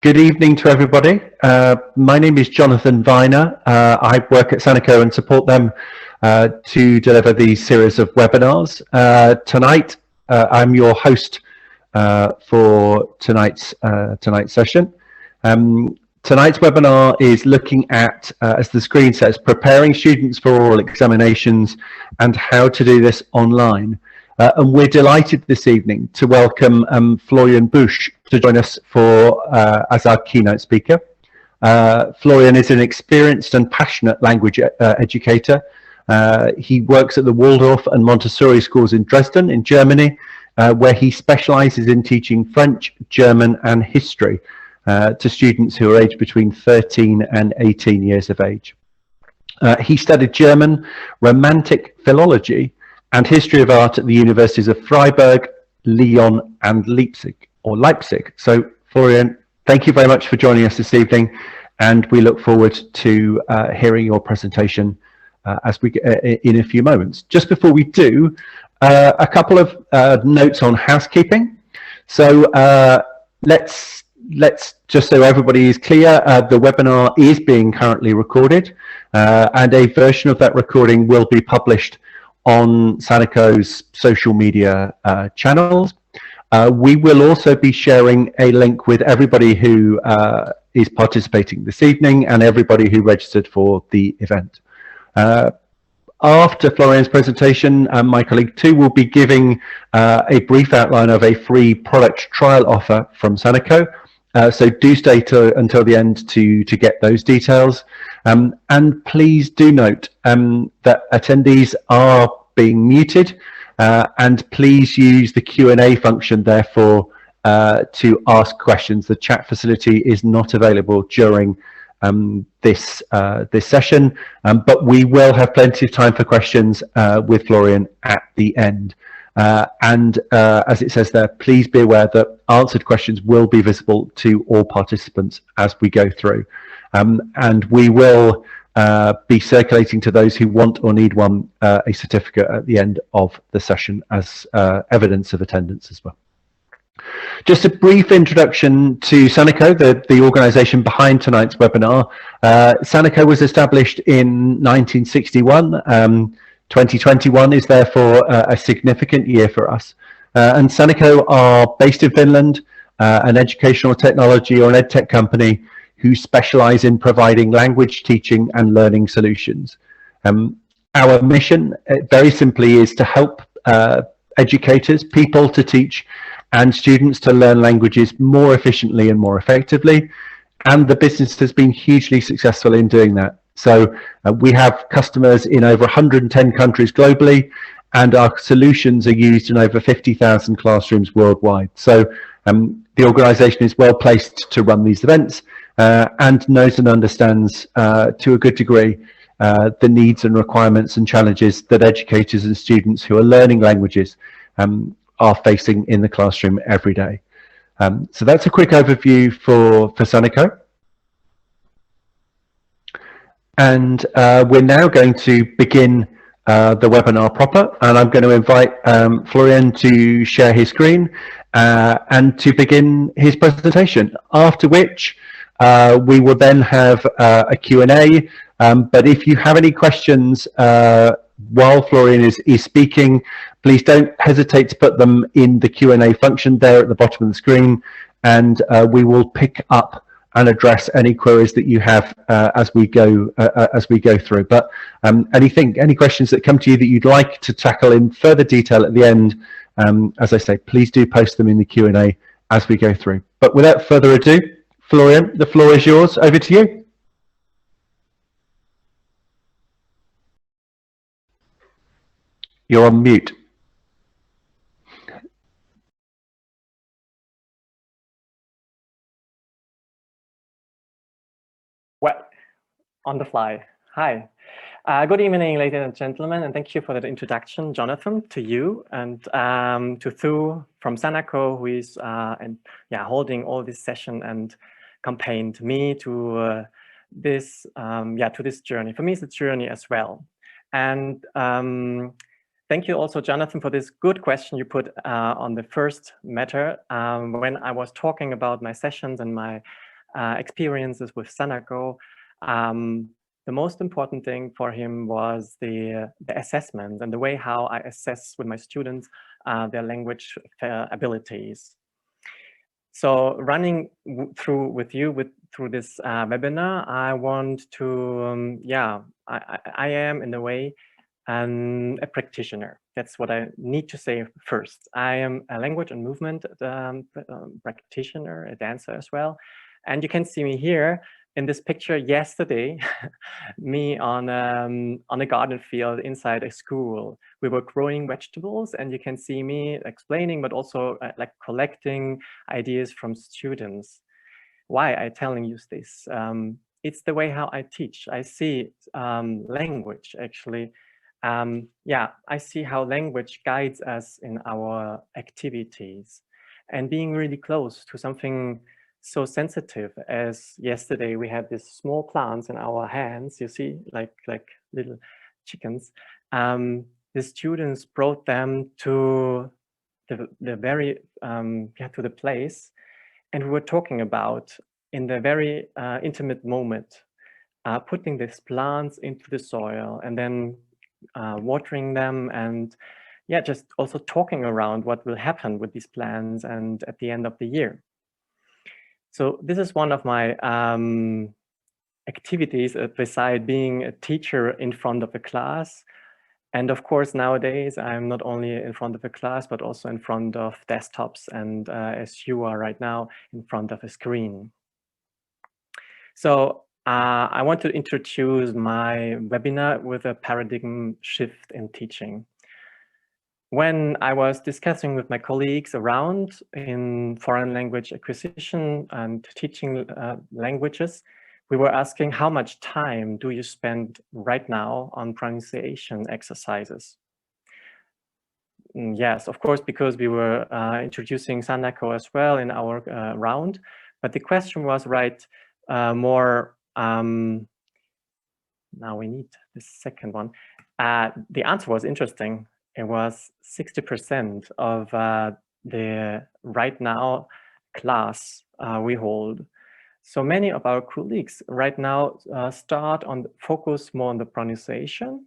Good evening to everybody. My name is Jonathan Viner. I work at Sanako and support them to deliver these series of webinars. Tonight, I'm your host for tonight's session. Tonight's webinar is looking at, as the screen says, preparing students for oral examinations and how to do this online. And we're delighted this evening to welcome Florian Busch to join us for as our keynote speaker. Florian is an experienced and passionate language educator. He works at the Waldorf and Montessori schools in Dresden in Germany, where he specializes in teaching French, German and history to students who are aged between 13 and 18 years of age. He studied German, Romantic philology and history of art at the universities of Freiburg, Lyon and Leipzig. So Florian, thank you very much for joining us this evening, and we look forward to hearing your presentation as we in a few moments. Just before we do, a couple of notes on housekeeping. So let's just so everybody is clear, the webinar is being currently recorded, and a version of that recording will be published on Sanako's social media channels. We will also be sharing a link with everybody who is participating this evening and everybody who registered for the event. After Florian's presentation, my colleague Tu will be giving a brief outline of a free product trial offer from Sanako. So do stay until the end to get those details. And please do note that attendees are being muted, and please use the Q&A function therefore to ask questions. The chat facility is not available during this session, but we will have plenty of time for questions with Florian at the end. And as it says there, please be aware that answered questions will be visible to all participants as we go through. And we will be circulating to those who want or need one a certificate at the end of the session as evidence of attendance as well. Just a brief introduction to Sanako, the organization behind tonight's webinar. Sanako was established in 1961. 2021 is therefore a significant year for us. And Sanako are based in Finland, an educational technology or an edtech company who specialize in providing language teaching and learning solutions. Our mission, very simply, is to help educators, people to teach, and students to learn languages more efficiently and more effectively. And the business has been hugely successful in doing that. So we have customers in over 110 countries globally, and our solutions are used in over 50,000 classrooms worldwide. So the organization is well placed to run these events and knows and understands to a good degree the needs and requirements and challenges that educators and students who are learning languages are facing in the classroom every day. So that's a quick overview for Sanako. And we're now going to begin the webinar proper, and I'm going to invite Florian to share his screen and to begin his presentation, after which we will then have a Q&A, but if you have any questions while Florian is speaking, please don't hesitate to put them in the Q&A function there at the bottom of the screen, and we will pick up and address any queries that you have as we go through. But any questions that come to you that you'd like to tackle in further detail at the end, as I say, please do post them in the Q&A as we go through. But without further ado, Florian, the floor is yours. Over to you. You're on mute. Well, on the fly. Hi. Good evening, ladies and gentlemen, and thank you for that introduction, Jonathan, to you and to Thu from Sanako, who is holding all this session and campaigned me to this journey. For me, it's a journey as well. And thank you also, Jonathan, for this good question you put on the first matter when I was talking about my sessions and my experiences with Sanako, the most important thing for him was the assessment and the way how I assess with my students their language abilities. So running through this webinar, I want to, I am in a way a practitioner. That's what I need to say first. I am a language and movement practitioner, a dancer as well. And you can see me here in this picture yesterday, me on a garden field inside a school. We were growing vegetables, and you can see me explaining, but also like collecting ideas from students. Why I'm telling you this? It's the way how I teach. I see language actually. I see how language guides us in our activities, and being really close to something so sensitive as yesterday we had these small plants in our hands, you see, like little chickens. The students brought them to the very to the place, and we were talking about in the very intimate moment putting these plants into the soil and then watering them, and just also talking around what will happen with these plants and at the end of the year. So this is one of my activities beside being a teacher in front of a class. And of course, nowadays, I'm not only in front of a class, but also in front of desktops and as you are right now, in front of a screen. So I want to introduce my webinar with a paradigm shift in teaching. When I was discussing with my colleagues around in foreign language acquisition and teaching languages, we were asking how much time do you spend right now on pronunciation exercises? Yes, of course, because we were introducing Sanako as well in our round. But the question was more, now we need the second one. The answer was interesting. It was 60% of the right now class we hold. So many of our colleagues right now focus more on the pronunciation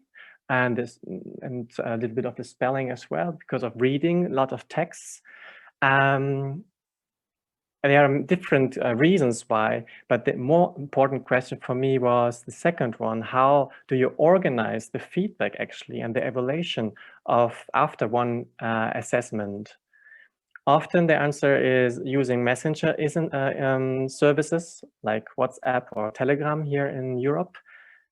and a little bit of the spelling as well, because of reading a lot of texts. There are different reasons why, but the more important question for me was the second one: how do you organize the feedback actually and the evaluation of after one assessment? Often the answer is using messenger services like WhatsApp or Telegram here in Europe.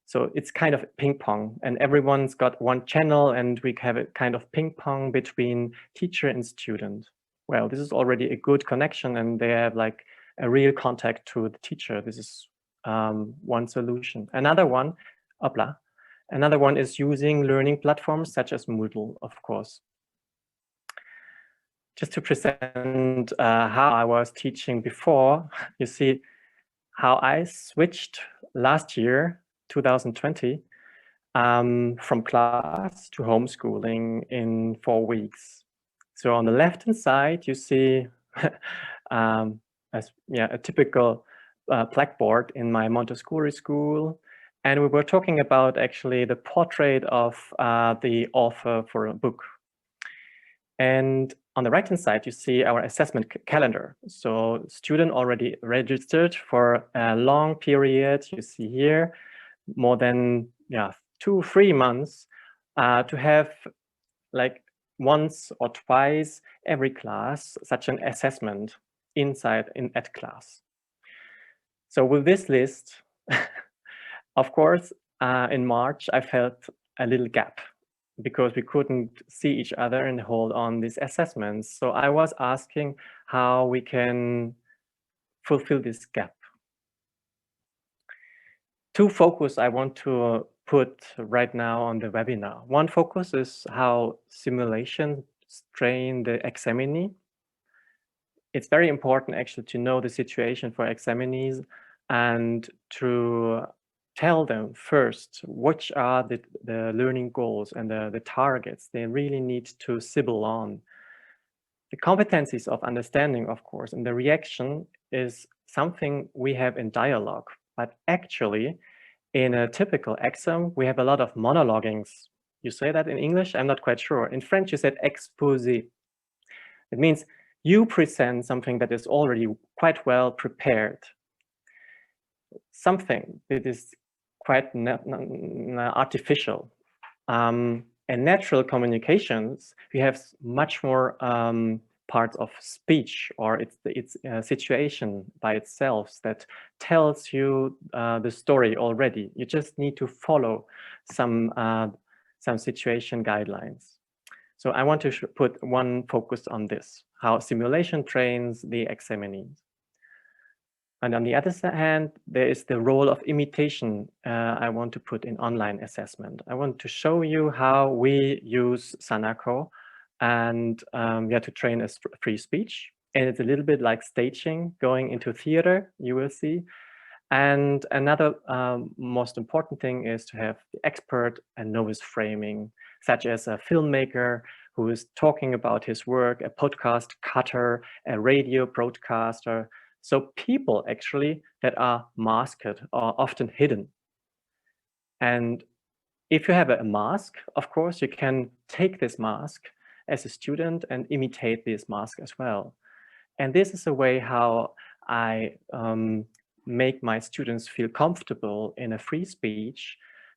So it's kind of ping pong, and everyone's got one channel, and we have a kind of ping pong between teacher and student. Well, this is already a good connection, and they have like a real contact to the teacher. This is one solution. Another one is using learning platforms such as Moodle, of course. Just to present how I was teaching before, you see how I switched last year, 2020, from class to homeschooling in 4 weeks. So on the left-hand side, you see a typical blackboard in my Montessori school. And we were talking about actually the portrait of the author for a book. And on the right-hand side, you see our assessment calendar. So student already registered for a long period. You see here more than 2-3 months to have like once or twice every class such an assessment at class. So with this list, of course, in March, I felt a little gap because we couldn't see each other and hold on these assessments. So I was asking how we can fulfill this gap. 2 focus I want to put right now on the webinar. One focus is how simulation train the examinee. It's very important actually to know the situation for examinees and to tell them first which are the learning goals and the targets they really need to sibble on. The competencies of understanding, of course, and the reaction is something we have in dialogue, but actually in a typical exam, we have a lot of monologuings. You say that in English? I'm not quite sure. In French, you said exposé. It means you present something that is already quite well prepared. Something that is quite artificial. In natural communications, we have much more parts of speech, or it's a situation by itself that tells you the story already. You just need to follow some situation guidelines. So I want to put one focus on this, how simulation trains the examinees. And on the other hand, there is the role of imitation I want to put in online assessment. I want to show you how we use Sanako and to train a free speech. And it's a little bit like staging, going into theater, you will see. And another most important thing is to have the expert and novice framing, such as a filmmaker who is talking about his work, a podcast cutter, a radio broadcaster. So people actually that are masked are often hidden. And if you have a mask, of course, you can take this mask as a student and imitate this mask as well. And this is a way how I make my students feel comfortable in a free speech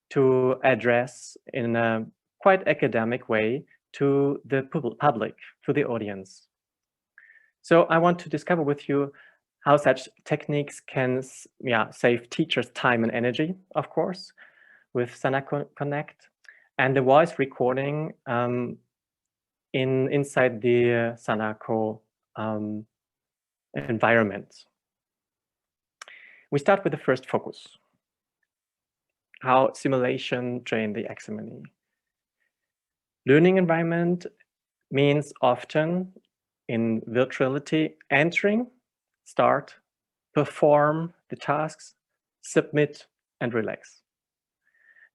to address in a quite academic way to the public, to the audience. So I want to discover with you how such techniques can save teachers time and energy, of course, with Seneca Connect, and the voice recording inside the Sanako environment. We start with the first focus, how simulation train the examinee. Learning environment means often in virtuality entering, start, perform the tasks, submit, and relax.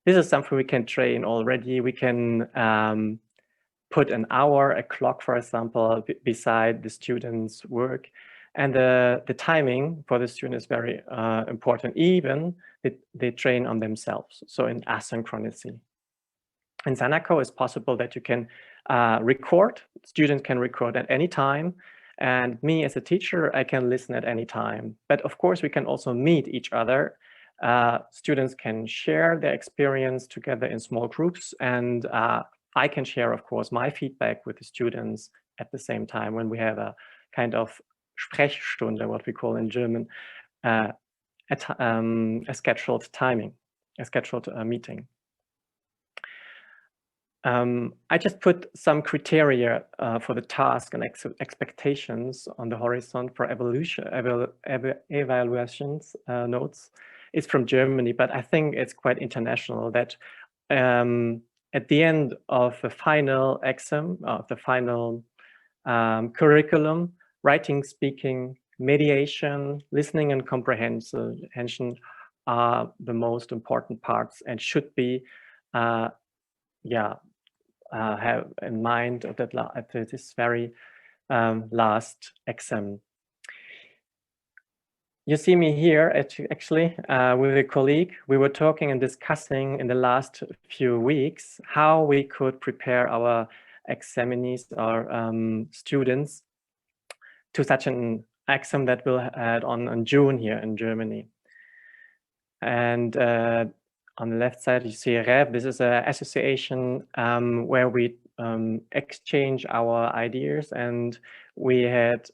This is something we can train already. We can put an hour, a clock, for example, beside the student's work. And the timing for the student is very important. Even they train on themselves, so in asynchronicity. In Sanako, it's possible that you can record. Students can record at any time. And me as a teacher, I can listen at any time. But of course, we can also meet each other. Students can share their experience together in small groups. And I can share, of course, my feedback with the students at the same time when we have a kind of Sprechstunde, what we call in German, a scheduled timing, a scheduled meeting. I just put some criteria for the task and expectations on the horizon for evaluations notes. It's from Germany, but I think it's quite international that at the end of the final exam, of the final curriculum, writing, speaking, mediation, listening and comprehension are the most important parts and should be have in mind that this very last exam. You see me here actually with a colleague. We were talking and discussing in the last few weeks how we could prepare our examinees, our students, to such an exam that we'll have on June here in Germany. And on the left side, you see REV. This is an association where we exchange our ideas, and we had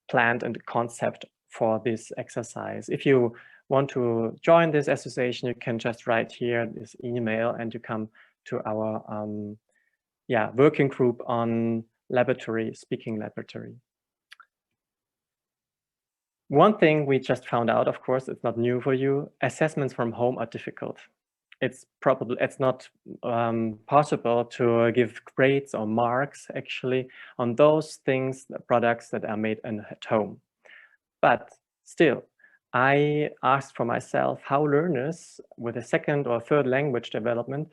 planned a concept for this exercise. If you want to join this association, you can just write here this email and you come to our working group on speaking laboratory. One thing we just found out, of course, it's not new for you, assessments from home are difficult. It's not possible to give grades or marks actually on those things, products that are made at home. But still, I asked for myself how learners with a second or third language development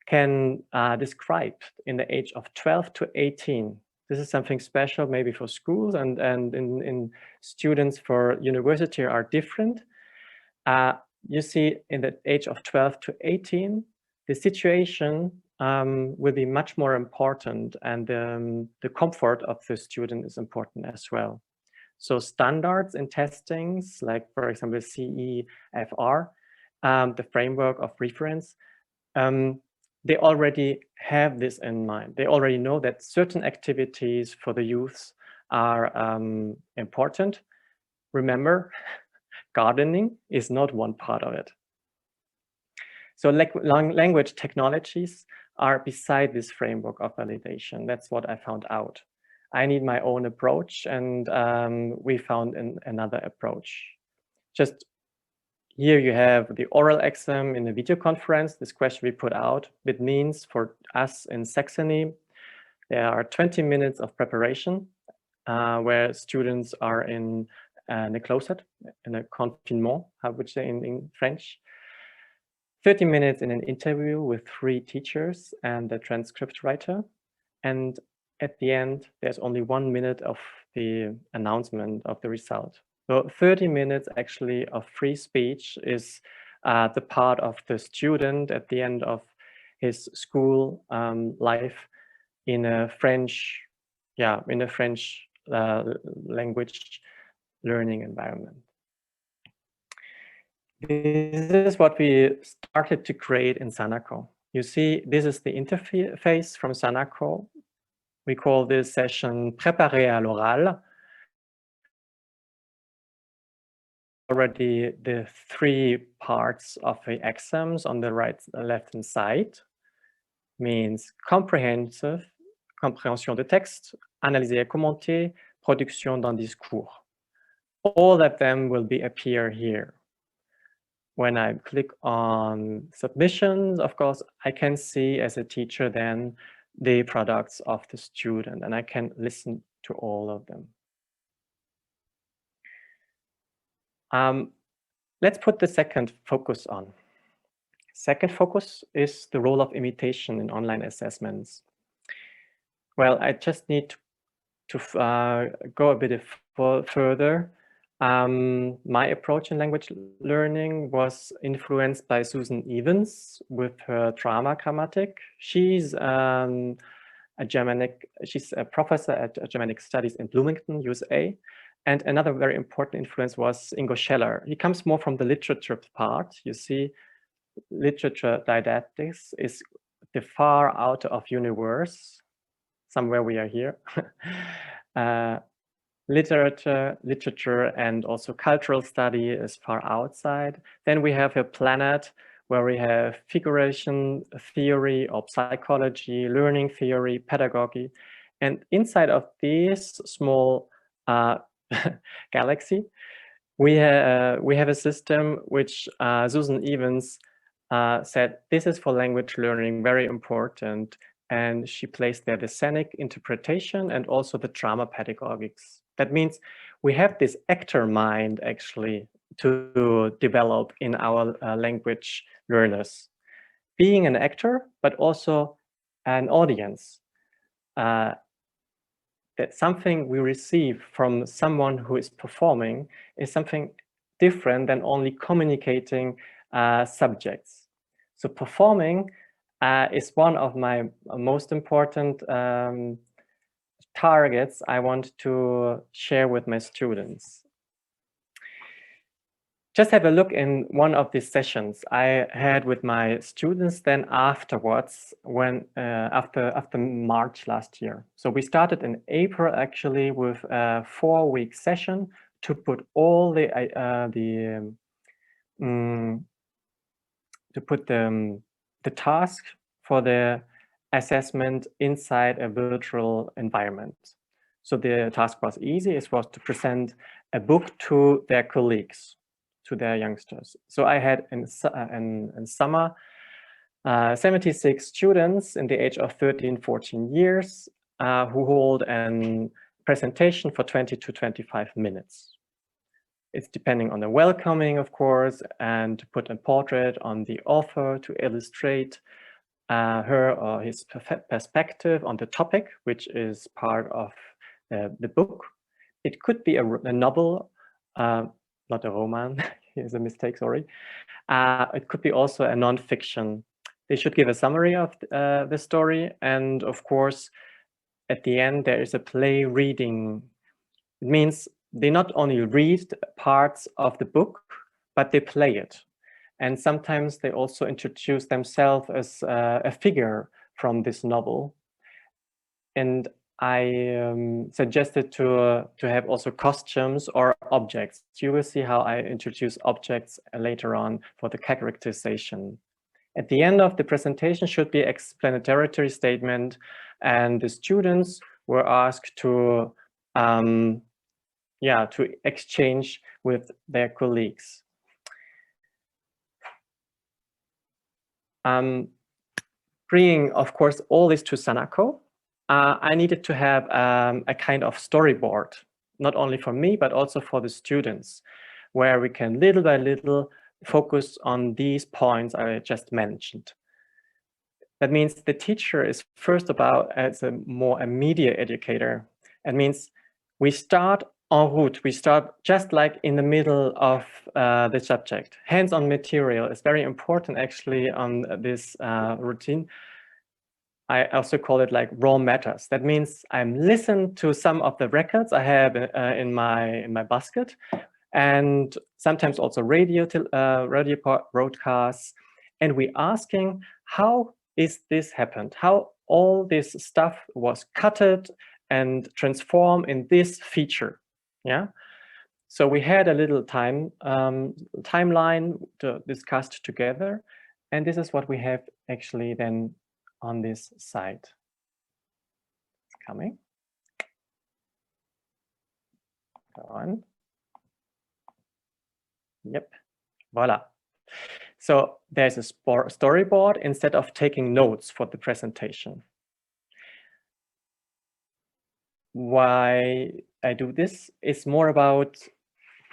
can describe in the age of 12 to 18 This is something special maybe for schools, and in students for university are different. You see in the age of 12 to 18, the situation will be much more important, and the comfort of the student is important as well. So standards in testings, like for example, CEFR, the framework of reference, they already have this in mind. They already know that certain activities for the youths are important. Remember, gardening is not one part of it. So language technologies are beside this framework of validation. That's what I found out. I need my own approach, and we found another approach. Just here you have the oral exam in a video conference. This question we put out. It means for us in Saxony, there are 20 minutes of preparation where students are in a closet, in a confinement, how would you say in French. 30 minutes in an interview with 3 teachers and a transcript writer. And at the end, there's only 1 minute of the announcement of the result. So 30 minutes actually of free speech is the part of the student at the end of his school life in a French, language learning environment. This is what we started to create in Sanako. You see, this is the interface from Sanako. We call this session Préparé à l'oral. Already the 3 parts of the exams on the left-hand side means compréhension de texte, analyser et commenter, production d'un discours. All of them will appear here. When I click on submissions, of course, I can see as a teacher then the products of the student, and I can listen to all of them. Let's put the second focus on. Second focus is the role of imitation in online assessments. Well, I just need to go a bit further. My approach in language learning was influenced by Susan Evans with her drama grammatic. She's she's a professor at Germanic Studies in Bloomington, USA. And another very important influence was Ingo Scheller. He comes more from the literature part. You see, literature didactics is the far out of universe. Somewhere we are here. Literature and also cultural study is far outside. Then we have a planet where we have figuration theory of psychology, learning theory, pedagogy. And inside of this small galaxy, we have a system which Susan Evans said, this is for language learning, very important. And she placed there the scenic interpretation and also the drama pedagogics. That means we have this actor mind actually to develop in our language learners. Being an actor, but also an audience. That something we receive from someone who is performing is something different than only communicating subjects. So performing is one of my most important targets I want to share with my students. Just have a look in one of these sessions I had with my students then afterwards, when after March last year. So we started in April actually with a 4-week session to put all the task for the assessment inside a virtual environment. So the task was easy. It was to present a book to their colleagues, to their youngsters. So I had in summer 76 students in the age of 13, 14 years who hold a presentation for 20 to 25 minutes. It's depending on the welcoming, of course, and to put a portrait on the author to illustrate her or his perspective on the topic, which is part of the book. It could be a novel, not a roman. Here's a mistake, sorry. It could be also a non-fiction. They should give a summary of the story, and of course, at the end, there is a play reading. It means they not only read parts of the book, but they play it. And sometimes they also introduce themselves as a figure from this novel. And I suggested to have also costumes or objects. You will see how I introduce objects later on for the characterization. At the end of the presentation should be an explanatory statement, and the students were asked to exchange with their colleagues. Bringing, of course, all this to Sanako, I needed to have a kind of storyboard, not only for me, but also for the students, where we can little by little focus on these points I just mentioned. That means the teacher is first about as a more media educator. It means we start en route. We start just like in the middle of the subject. Hands-on material is very important actually on this routine. I also call it like raw matters. That means I'm listening to some of the records I have in my basket, and sometimes also radio broadcasts, and we're asking how is this happened? How all this stuff was cutted and transformed in this feature? Yeah. So we had a little timeline to discussed together, and this is what we have actually then on this side. It's coming. Go on. Yep. Voila. So there's a storyboard instead of taking notes for the presentation. Why I do this is more about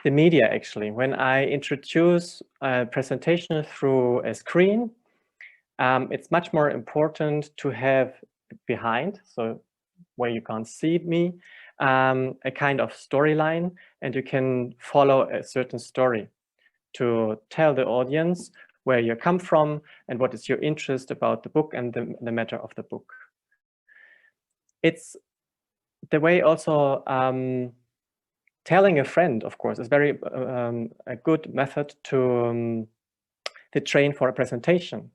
the media actually. When I introduce a presentation through a screen, it's much more important to have behind, so where you can't see me, a kind of storyline, and you can follow a certain story to tell the audience where you come from and what is your interest about the book and the matter of the book. It's the way also telling a friend, of course, is very a good method to train for a presentation,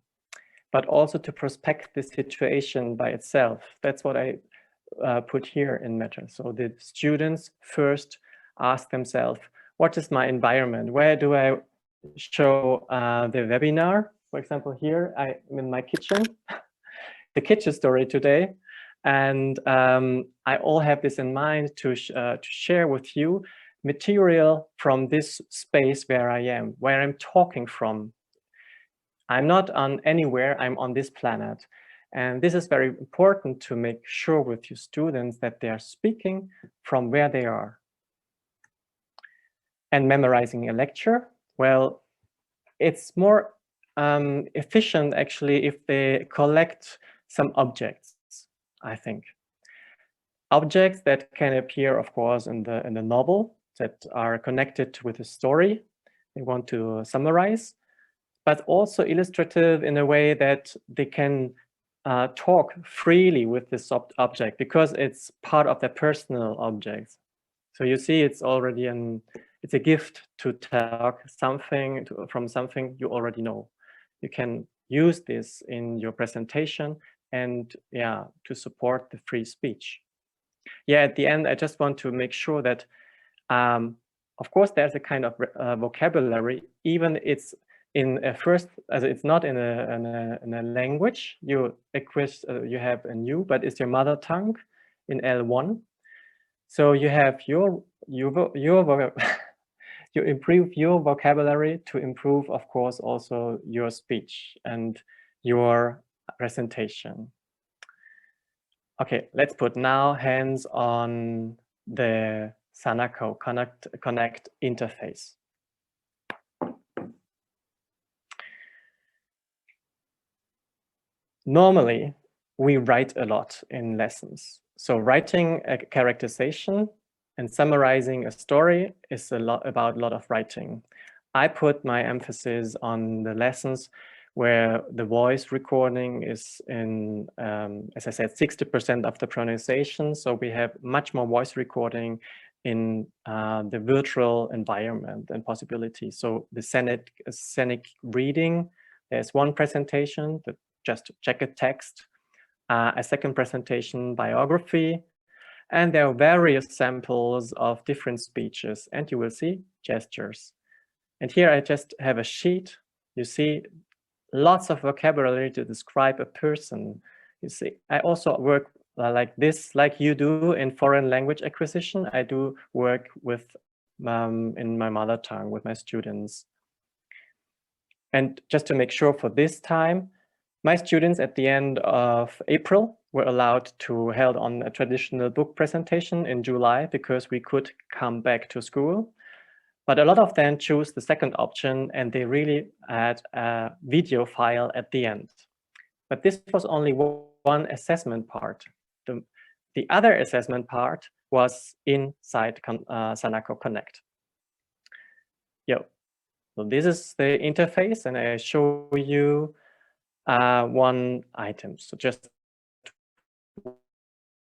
but also to prospect the situation by itself. That's what I put here in matter. So the students first ask themselves, what is my environment? Where do I show the webinar? For example, here I'm in my kitchen, the kitchen story today. And I all have this in mind to share with you material from this space where I am, where I'm talking from. I'm not on anywhere, I'm on this planet. And this is very important to make sure with your students that they are speaking from where they are. And memorizing a lecture, well, it's more efficient actually if they collect some objects, I think. Objects that can appear, of course, in the novel that are connected with the story they want to summarize, but also illustrative in a way that they can talk freely with this object because it's part of their personal objects. So you see, it's already it's a gift to talk something from something you already know. You can use this in your presentation and to support the free speech. At the end, I just want to make sure that, of course, there's a kind of vocabulary, even it's in a first, as it's not in a language you have a new, but it's your mother tongue in L1. So you have you improve your vocabulary to improve, of course, also your speech and your presentation. Okay, let's put now hands on the Sanako Connect interface. Normally, we write a lot in lessons. So writing a characterization and summarizing a story is a lot of writing. I put my emphasis on the lessons where the voice recording is in, as I said, 60% of the pronunciation. So we have much more voice recording in the virtual environment and possibilities. So the scenic reading, there's one presentation that just check a text, a second presentation, biography, and there are various samples of different speeches, and you will see gestures. And here I just have a sheet. You see lots of vocabulary to describe a person. You see, I also work like this, like you do in foreign language acquisition. I do work with in my mother tongue with my students. And just to make sure for this time, my students at the end of April were allowed to held on a traditional book presentation in July because we could come back to school. But a lot of them choose the second option and they really had a video file at the end. But this was only one assessment part. The other assessment part was inside Sanako Connect. So this is the interface and I show you one item. So just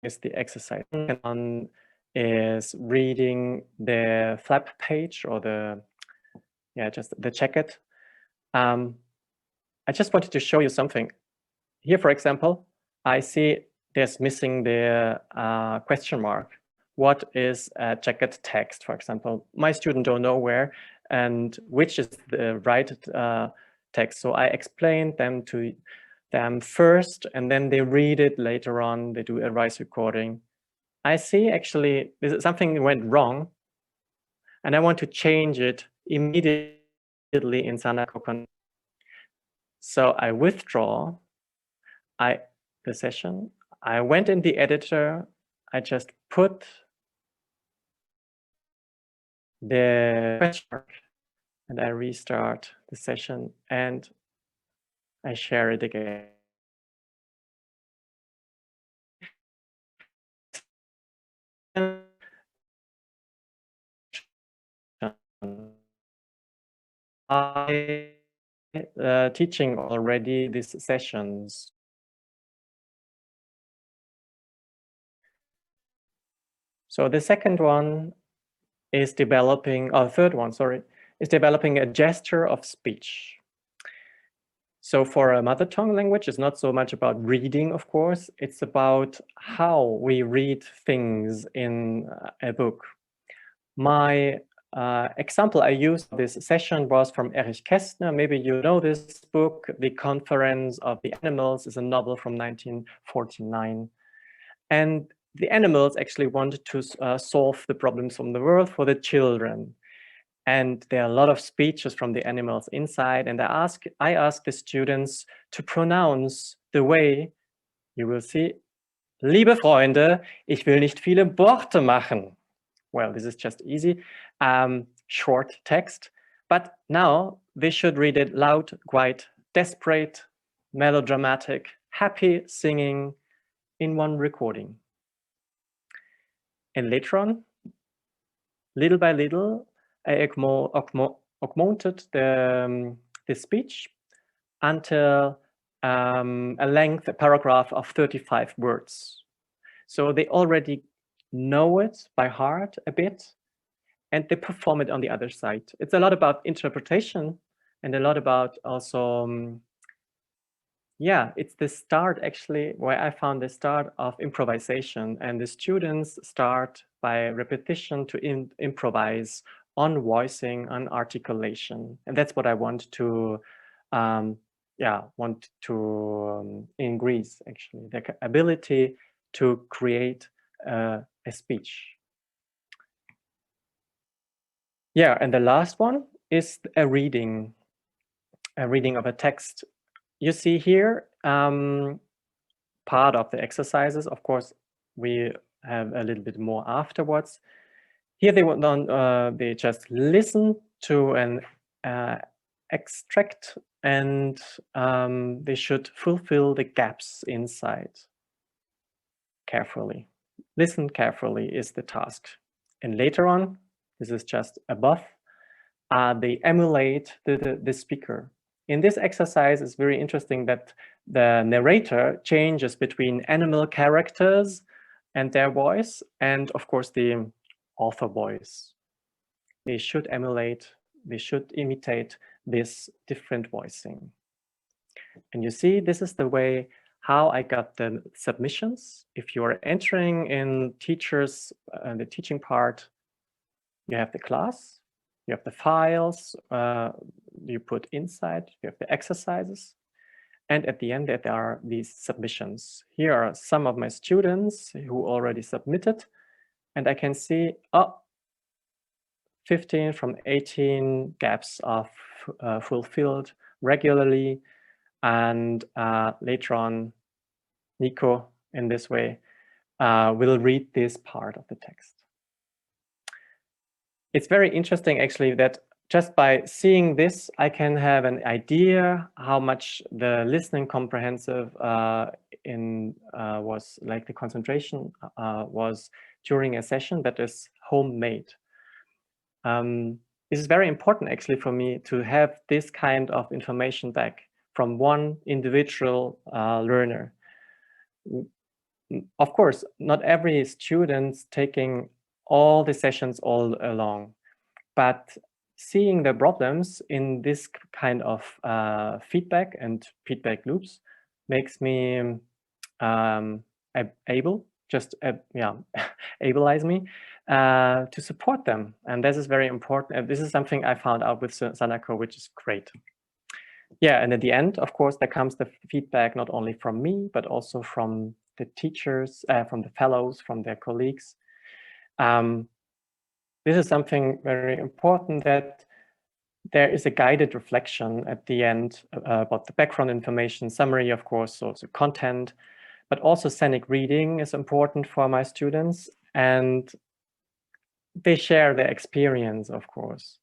is the exercise. One is reading the flap page or the, just the check-it. I just wanted to show you something. Here, for example, I see there's missing the question mark. What is a check-it text, for example? My student don't know where and which is the right text. So I explained them to them first, and then they read it later on. They do a voice recording. I see actually something went wrong, and I want to change it immediately in Sanako Connect. So I withdraw the session. I went in the editor. I just put the question mark, and I restart the session, and I share it again. Teaching already these sessions. So the second one is developing, third one, sorry, is developing a gesture of speech. So for a mother tongue language, it's not so much about reading, of course, it's about how we read things in a book. My example I used this session was from Erich Kästner. Maybe you know this book, The Conference of the Animals, is a novel from 1949. And the animals actually wanted to solve the problems from the world for the children. And there are a lot of speeches from the animals inside. And I asked the students to pronounce the way, you will see, liebe Freunde, ich will nicht viele Worte machen. Well, this is just easy, short text. But now they should read it loud, quite desperate, melodramatic, happy, singing in one recording. And later on, little by little, I augmented the speech until a paragraph of 35 words. So they already know it by heart a bit, and they perform it on the other side. It's a lot about interpretation and a lot about also, it's the start actually where I found the start of improvisation, and the students start by repetition to improvise on voicing, on articulation. And that's what I want to, increase actually, the ability to create a speech. And the last one is a reading of a text. You see here part of the exercises. Of course, we have a little bit more afterwards. Here they just listen to an extract and they should fulfill the gaps inside carefully. Listen carefully is the task. And later on, this is just above, they emulate the speaker. In this exercise, it's very interesting that the narrator changes between animal characters and their voice, and of course the author voice. They should emulate, they should imitate this different voicing. And you see, this is the way how I got the submissions. If you are entering in teachers, the teaching part, you have the class, you have the files, you put inside, you have the exercises. And at the end, there are these submissions. Here are some of my students who already submitted. And I can see, 15 from 18 gaps are fulfilled regularly. And later on, Nico, in this way, will read this part of the text. It's very interesting, actually, that just by seeing this, I can have an idea how much the listening comprehensive was like the concentration was during a session that is homemade. This is very important, actually, for me to have this kind of information back from one individual learner. Of course, not every student's taking all the sessions all along, but seeing the problems in this kind of feedback and feedback loops makes me able, abilize me to support them. And this is very important. And this is something I found out with Sanako, which is great. Yeah, and at the end, of course, there comes the feedback not only from me, but also from the teachers, from the fellows, from their colleagues. This is something very important, that there is a guided reflection at the end about the background information, summary, of course, so the content, but also scenic reading is important for my students, and they share their experience, of course.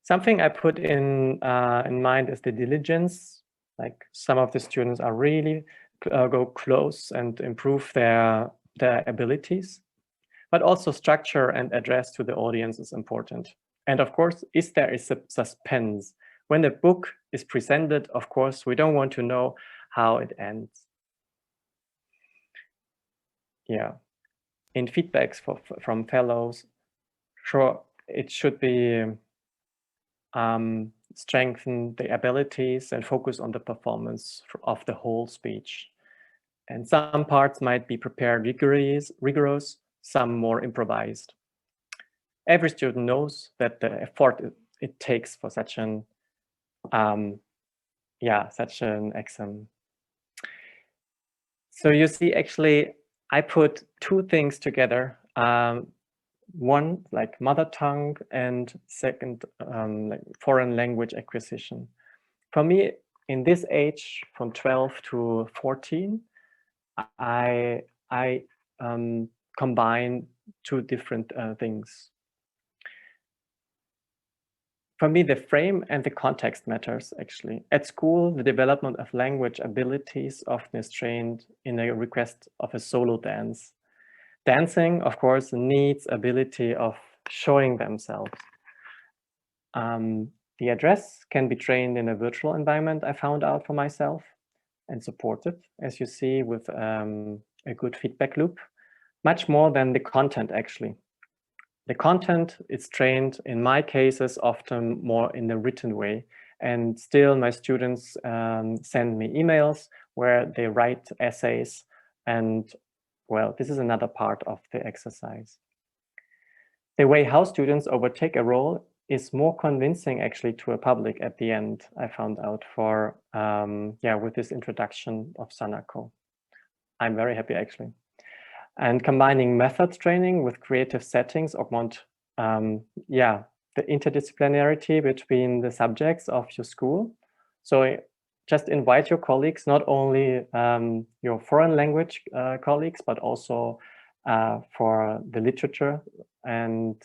Something I put in mind is the diligence. Like some of the students are really go close and improve their abilities, but also structure and address to the audience is important. And of course, is there a suspense? When the book is presented, of course, we don't want to know how it ends. Yeah, in feedbacks from fellows, sure, it should be strengthen the abilities and focus on the performance of the whole speech. And some parts might be prepared rigorous, some more improvised. Every student knows that the effort it takes for such an exam. So you see, actually, I put two things together. One, like mother tongue, and second, like foreign language acquisition. For me, in this age, from 12 to 14, I combine two different things. For me, the frame and the context matters, actually. At school, the development of language abilities often is trained in a request of a solo dance. Dancing, of course, needs ability of showing themselves. The address can be trained in a virtual environment, I found out for myself, and supported, as you see, with a good feedback loop, much more than the content, actually. The content is trained, in my cases, often more in a written way. And still, my students send me emails where they write essays. And, well, this is another part of the exercise. The way how students overtake a role is more convincing, actually, to a public at the end, I found out, for, with this introduction of Sanako. I'm very happy, actually. And combining methods training with creative settings augment, the interdisciplinarity between the subjects of your school. So just invite your colleagues, not only your foreign language colleagues, but also for the literature, and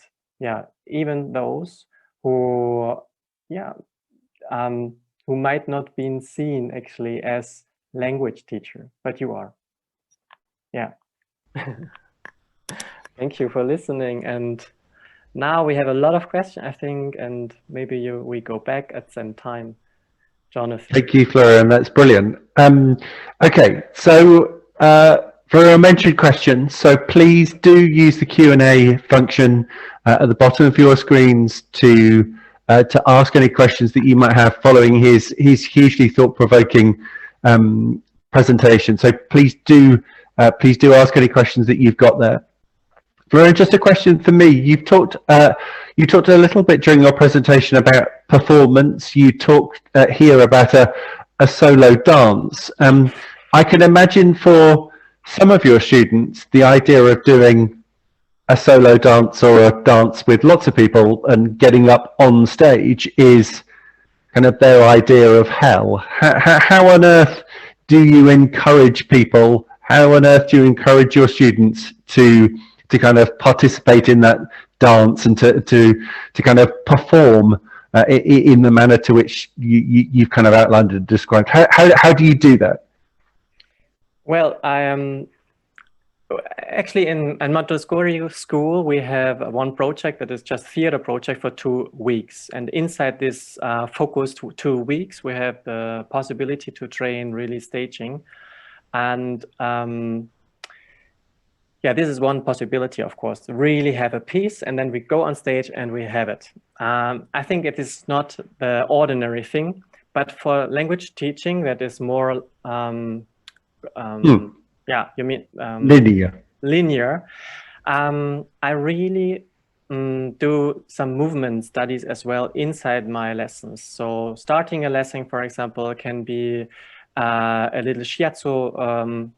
even those who who might not be seen actually as language teacher, but you are. Yeah. Thank you for listening. And now we have a lot of questions, I think, and maybe we go back at some time. Jonathan. Thank you, Florian. That's brilliant. Okay, so for our mentored questions, so please do use the Q&A function at the bottom of your screens to ask any questions that you might have following his hugely thought-provoking presentation. So please do ask any questions that you've got there. Florian, just a question for me. You talked a little bit during your presentation about performance. You talked here about a solo dance. I can imagine for some of your students, the idea of doing a solo dance or a dance with lots of people and getting up on stage is kind of their idea of hell. How on earth do you encourage people? How on earth do you encourage your students to kind of participate in that dance and to kind of perform in the manner to which you've kind of outlined and described? How do you do that? Well, I am actually in Montessori school. We have one project that is just theater project for 2 weeks, and inside this focused 2 weeks, we have the possibility to train really staging, and yeah, this is one possibility, of course, to really have a piece, and then we go on stage and we have it. I think it is not the ordinary thing, but for language teaching, that is more yeah, you mean linear. I really do some movement studies as well inside my lessons. So starting a lesson, for example, can be a little shiatsu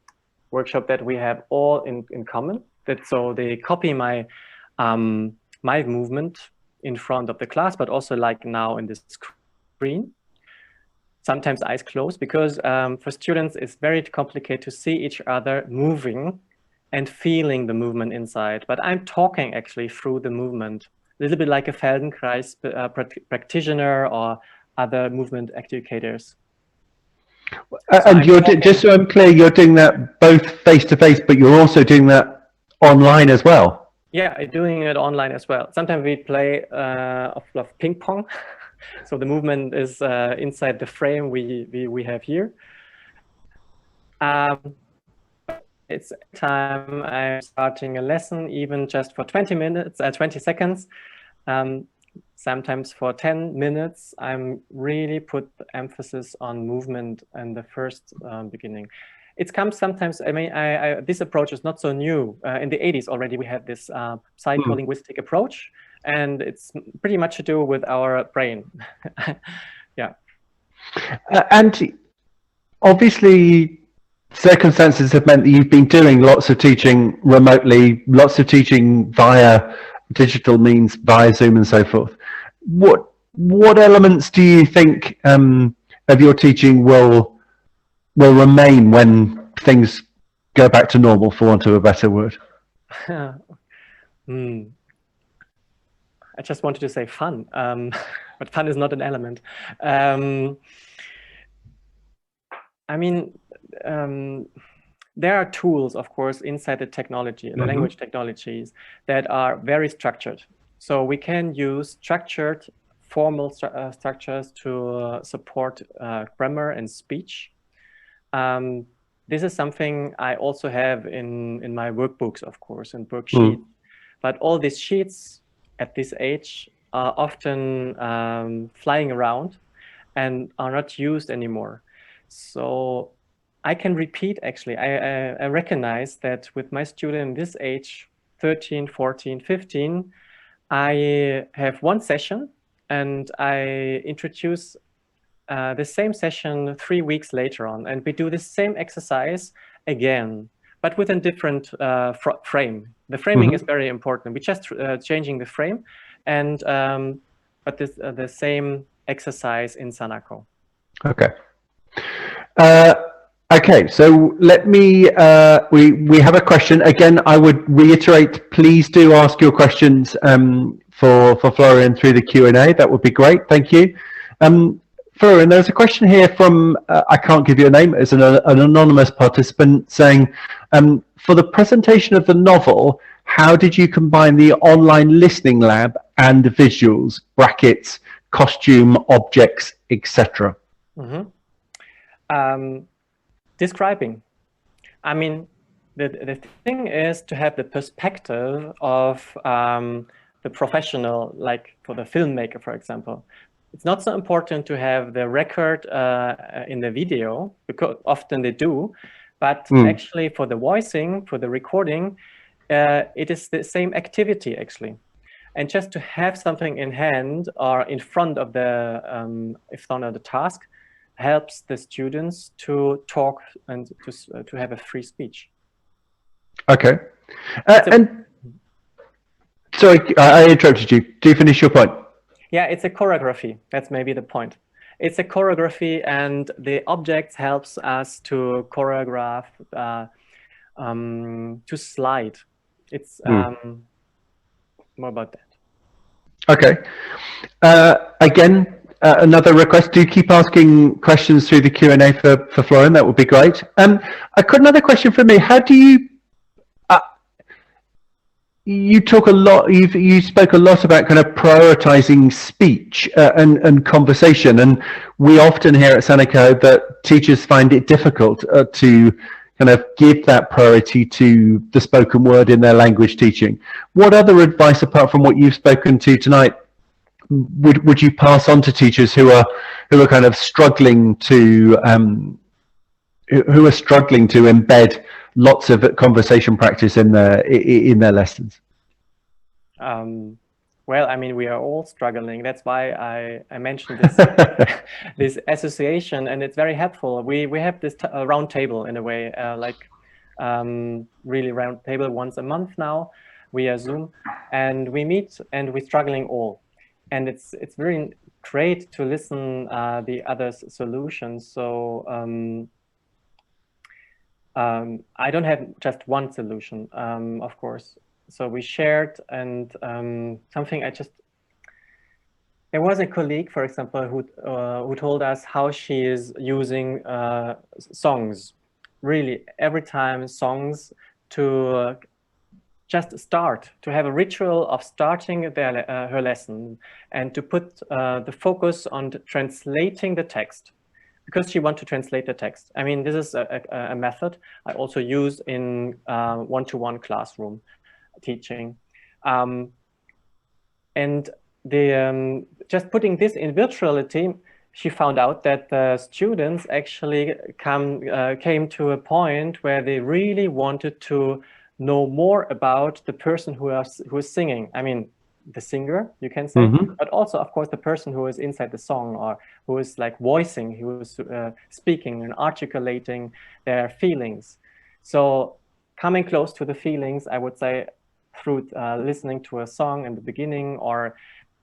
workshop that we have all in common. So they copy my my movement in front of the class, but also like now in this screen. Sometimes eyes closed, because for students it's very complicated to see each other moving and feeling the movement inside. But I'm talking actually through the movement, a little bit like a Feldenkrais practitioner or other movement educators. And you're just so I'm clear, you're doing that both face-to-face, but you're also doing that online as well. Yeah, I'm doing it online as well. Sometimes we play of ping pong. So the movement is inside the frame we have here. It's time I'm starting a lesson, even just for 20 minutes, 20 seconds. Sometimes for 10 minutes, I'm really put the emphasis on movement in the first beginning. It comes sometimes, I mean, this approach is not so new. In the 80s already, we had this psycholinguistic approach, and it's pretty much to do with our brain. Yeah. And obviously, circumstances have meant that you've been doing lots of teaching remotely, lots of teaching via digital means, via Zoom and so forth. What elements do you think of your teaching will remain when things go back to normal, for want of a better word? I just wanted to say fun, but fun is not an element. I mean, there are tools, of course, inside the technology, the language technologies, that are very structured. So we can use structured, formal structures to support grammar and speech. This is something I also have in my workbooks, of course, and worksheets. But all these sheets at this age are often flying around and are not used anymore. So I can repeat, actually, I recognize that with my student this age, 13, 14, 15, I have one session and I introduce the same session 3 weeks later on, and we do the same exercise again, but with a different frame. The framing is very important. We're just changing the frame, and but this, the same exercise in Sanako. Okay. Okay, so let me, we have a question. Again, I would reiterate, please do ask your questions for Florian through the Q&A. That would be great, thank you. Florian, there's a question here from, I can't give you a name, it's an anonymous participant saying, for the presentation of the novel, how did you combine the online listening lab and visuals, brackets, costume, objects, etc.? Describing. I mean, the thing is to have the perspective of the professional, like for the filmmaker, for example. It's not so important to have the record in the video, because often they do, but actually for the voicing, for the recording, it is the same activity actually. And just to have something in hand or in front of the, if not the task, helps the students to talk and to have a free speech. Okay. And sorry, I interrupted you. Do you finish your point? Yeah, it's a choreography. That's maybe the point. It's a choreography, and the objects helps us to choreograph, to slide. It's more about that. Okay. Again, another request, do keep asking questions through the Q&A for Florian, that would be great. I've got another question for me. How do you, you talk a lot, you spoke a lot about kind of prioritizing speech and conversation, and we often hear at Sanako that teachers find it difficult to kind of give that priority to the spoken word in their language teaching. What other advice, apart from what you've spoken to tonight, would you pass on to teachers who are kind of struggling to embed lots of conversation practice in their lessons? Well, I mean, we are all struggling. That's why I mentioned this this association, and it's very helpful. We have this round table in a way, really round table once a month now via Zoom, and we meet and we're struggling all, and it's very great to listen the others' solutions. So I don't have just one solution, of course. So we shared, and something there was a colleague, for example, who told us how she is using songs, really every time songs, to just start, to have a ritual of starting her lesson, and to put the focus on translating the text, because she wants to translate the text. I mean, this is a method I also use in one-to-one classroom teaching, and just putting this in virtuality, she found out that the students actually came to a point where they really wanted to know more about the person who is singing. I mean, the singer, you can say, but also, of course, the person who is inside the song, or who is like voicing, who is speaking and articulating their feelings. So coming close to the feelings, I would say, through listening to a song in the beginning, or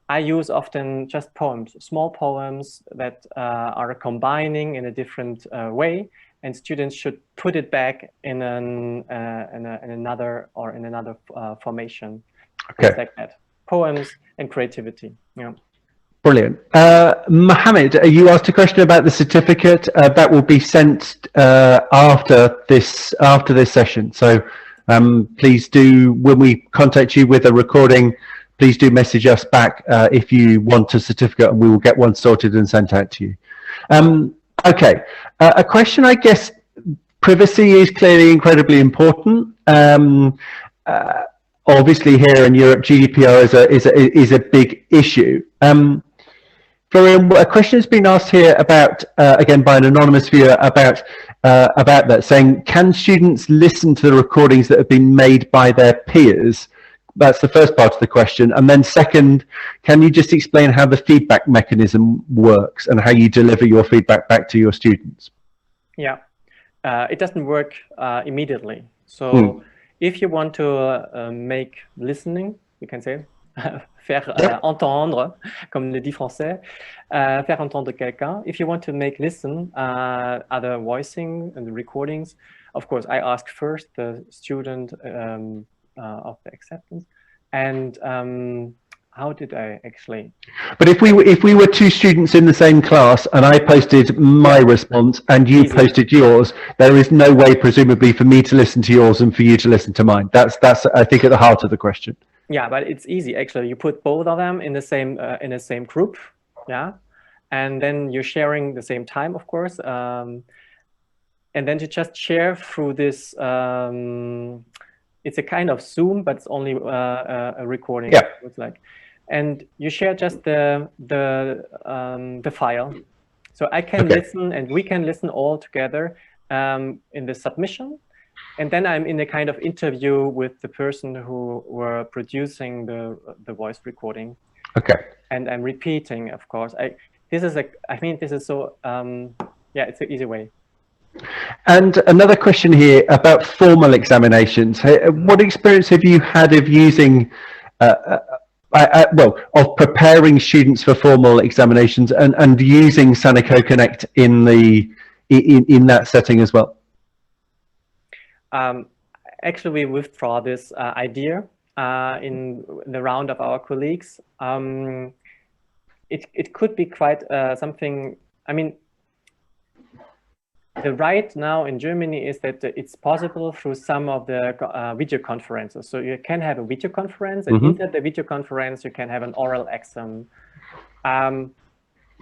I use often just poems, small poems that are combining in a different way, and students should put it back in another formation. Okay. Things like that. Poems and creativity. Yeah. Brilliant. Mohammed, you asked a question about the certificate that will be sent after this session. So please do, when we contact you with a recording, please do message us back if you want a certificate, and we will get one sorted and sent out to you. Okay, a question, I guess, privacy is clearly incredibly important. Obviously here in Europe, GDPR is a big issue. Florian, a question has been asked here about, again, by an anonymous viewer about that, saying, can students listen to the recordings that have been made by their peers? That's the first part of the question. And then second, can you just explain how the feedback mechanism works and how you deliver your feedback back to your students? Yeah, it doesn't work immediately. So if you want to make listening, you can say, faire entendre, comme le dit français, faire entendre quelqu'un. If you want to make listen other voicing and recordings, of course, I ask first the student of the acceptance, and how did I actually? But if we were two students in the same class and I posted my response and you posted yours, there is no way, presumably, for me to listen to yours and for you to listen to mine. That's I think at the heart of the question. Yeah, but it's easy actually. You put both of them in the same group, yeah, and then you're sharing the same time, of course, and then you just share through this. It's a kind of Zoom, but it's only a recording. Yeah. It's like, and you share just the file, so I can listen and we can listen all together in the submission. And then I'm in a kind of interview with the person who were producing the voice recording. Okay. And I'm repeating, of course. I mean, this is so, yeah, it's an easy way. And another question here about formal examinations. What experience have you had of using, well, of preparing students for formal examinations and using Sanako Connect in that setting as well? Actually, we withdraw this idea in the round of our colleagues. It could be quite something. I mean, the right now in Germany is that it's possible through some of the video conferences. So you can have a video conference, and inside the video conference, you can have an oral exam.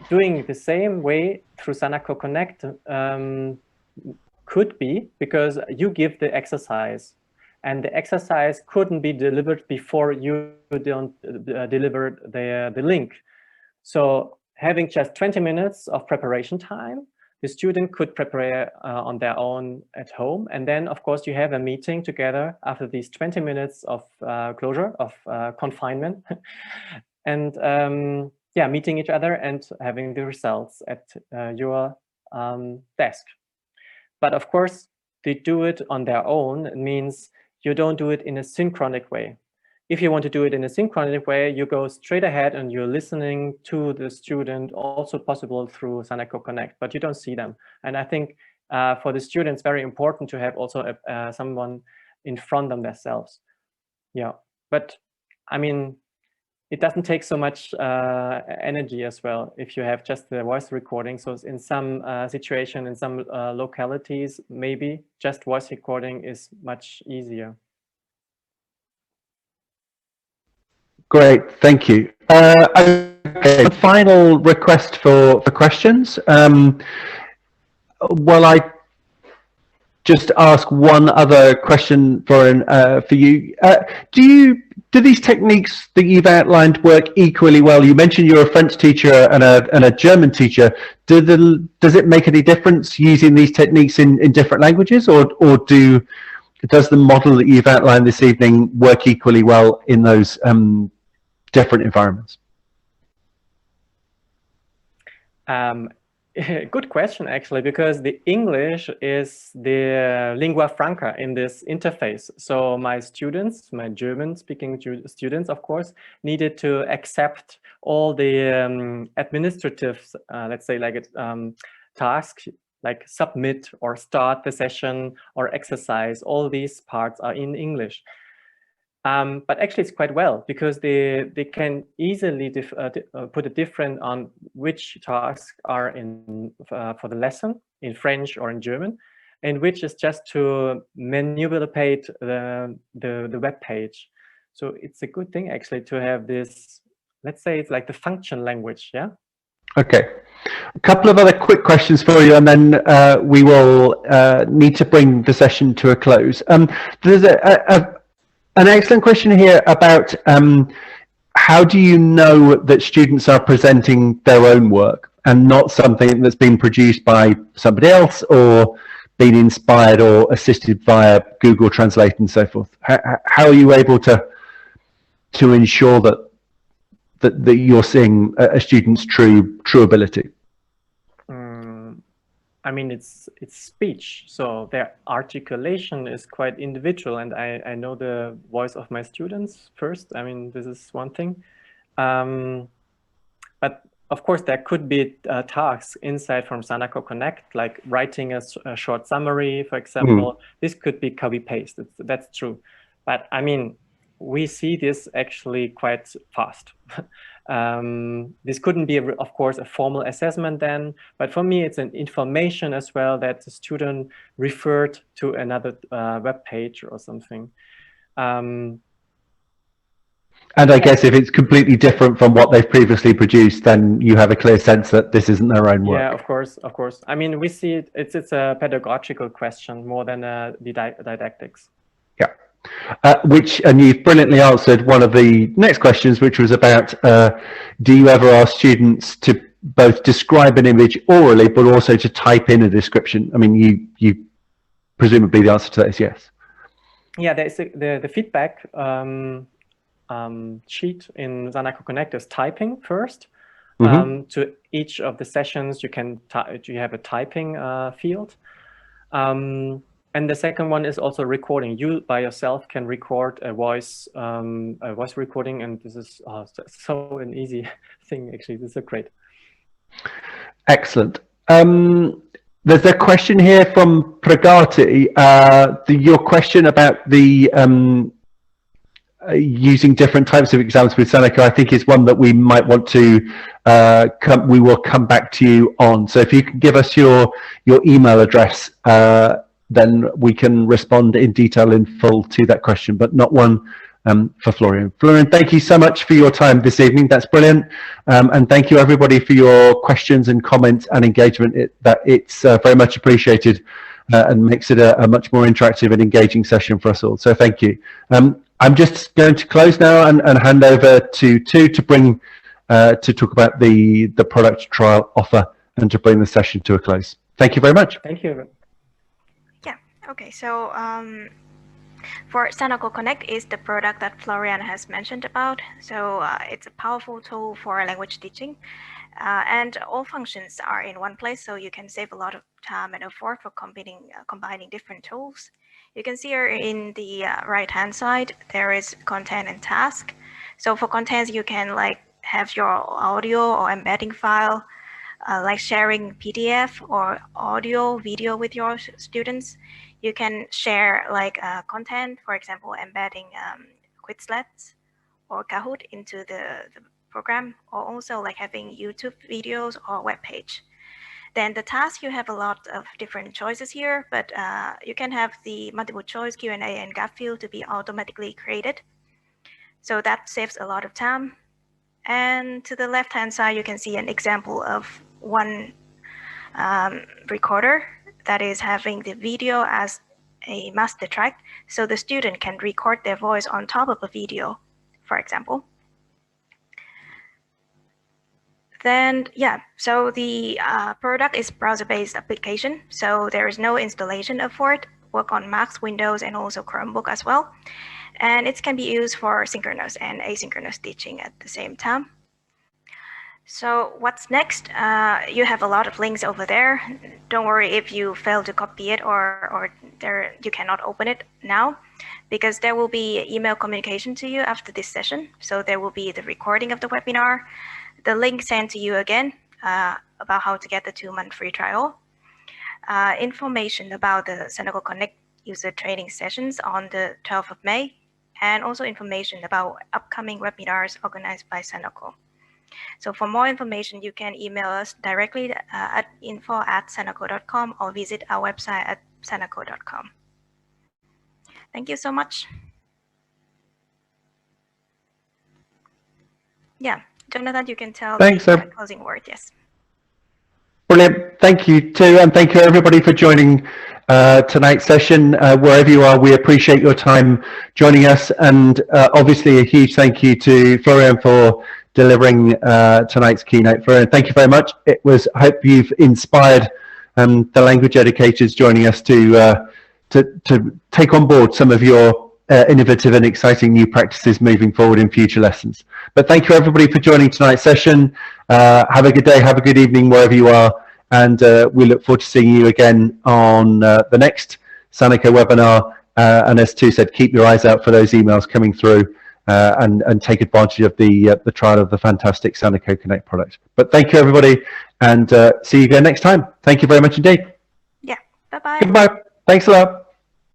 Doing the same way through Sanako Connect could be, because you give the exercise, and the exercise couldn't be delivered before you don't deliver the link. So having just 20 minutes of preparation time, the student could prepare on their own at home. And then, of course, you have a meeting together after these 20 minutes of closure, of confinement, and yeah, meeting each other and having the results at your desk. But of course, they do it on their own. It means you don't do it in a synchronic way. If you want to do it in a synchronic way, you go straight ahead and you're listening to the student, also possible through Sanako Connect, but you don't see them. And I think for the students, very important to have also someone in front of themselves. Yeah, but I mean, it doesn't take so much energy as well if you have just the voice recording. So in some situation, in some localities, maybe just voice recording is much easier. Great, thank you. Okay, final request for questions. Well, I just ask one other question, Florian, for you. Do these techniques that you've outlined work equally well? You mentioned you're a French teacher and a German teacher. Does it make any difference using these techniques in different languages, or does the model that you've outlined this evening work equally well in those different environments? Good question, actually, because the English is the lingua franca in this interface. So my students, my German-speaking students, of course, needed to accept all the administrative, let's say, like tasks, like submit or start the session or exercise. All these parts are in English. But actually, it's quite well, because they can easily put a different on which tasks are in for the lesson in French or in German, and which is just to manipulate the web page. So it's a good thing actually to have this. Let's say it's like the function language, yeah. Okay, a couple of other quick questions for you, and then we will need to bring the session to a close. There's an excellent question here about how do you know that students are presenting their own work and not something that's been produced by somebody else or been inspired or assisted via Google Translate and so forth? How are you able to ensure that you're seeing a student's true ability? I mean, it's speech, so their articulation is quite individual, and I know the voice of my students first. I mean, this is one thing. But of course, there could be tasks inside from Sanako Connect, like writing a short summary, for example. This could be copy-paste. That's true. But I mean, we see this actually quite fast. This couldn't be, of course, a formal assessment then, but for me, it's an information as well that the student referred to another web page or something. And I guess if it's completely different from what they've previously produced, then you have a clear sense that this isn't their own work. Yeah, of course, of course. I mean, we see it's a pedagogical question more than the didactics. Yeah, and you've brilliantly answered one of the next questions, which was about, do you ever ask students to both describe an image orally, but also to type in a description? I mean, you presumably the answer to that is yes. Yeah, there's the feedback sheet in Sanako Connect is typing first. To each of the sessions, you have a typing field. And the second one is also recording. You by yourself can record a voice recording, and this is so an easy thing. Actually, this is so great. Excellent. There's a question here from Pragati. Your question about the using different types of exams with Sanako, I think, is one that we might want to we will come back to you on. So if you can give us your email address, then we can respond in detail in full to that question, but not one for Florian. Florian, thank you so much for your time this evening. That's brilliant. And thank you everybody for your questions and comments and engagement. It's very much appreciated and makes it a much more interactive and engaging session for us all. So thank you. I'm just going to close now and hand over to Tu to bring to talk about the product trial offer and to bring the session to a close. Thank you very much. Thank you. Yeah. Okay. So for Sanako Connect is the product that Florian has mentioned about. So it's a powerful tool for language teaching, and all functions are in one place. So you can save a lot of time and effort for combining different tools. You can see here in the right-hand side, there is content and task. So for contents, you can like have your audio or embedding file, like sharing PDF or audio, video with your students. You can share like content, for example, embedding Quizlets or Kahoot into the program, or also like having YouTube videos or web page. Then the task, you have a lot of different choices here, but you can have the multiple choice Q&A and gap field to be automatically created. So that saves a lot of time. And to the left-hand side, you can see an example of one recorder that is having the video as a master track. So the student can record their voice on top of a video, for example. Then, yeah, so the product is browser-based application. So there is no installation effort, work on Macs, Windows, and also Chromebook as well. And it can be used for synchronous and asynchronous teaching at the same time. So what's next? You have a lot of links over there. Don't worry if you fail to copy it or you cannot open it now, because there will be email communication to you after this session. So there will be the recording of the webinar, the link sent to you again about how to get the 2-month free trial, information about the Sanako Connect user training sessions on the 12th of May, and also information about upcoming webinars organized by Sanako. So for more information, you can email us directly at info@sanako.com or visit our website at sanako.com. Thank you so much. Yeah, Jonathan, you can tell the closing word. Yes. Brilliant. Thank you too, and thank you everybody for joining tonight's session. Wherever you are, we appreciate your time joining us, and obviously a huge thank you to Florian for delivering tonight's keynote. Florian, thank you very much. I hope you've inspired the language educators joining us to take on board some of your innovative and exciting new practices moving forward in future lessons. But thank you everybody for joining tonight's session. Have a good day, have a good evening wherever you are, and we look forward to seeing you again on the next Sanako webinar. And as Tu said, keep your eyes out for those emails coming through and take advantage of the trial of the fantastic Sanako Connect product. But thank you everybody, and see you again next time. Thank you very much indeed. Yeah, bye-bye. Goodbye. Thanks a lot.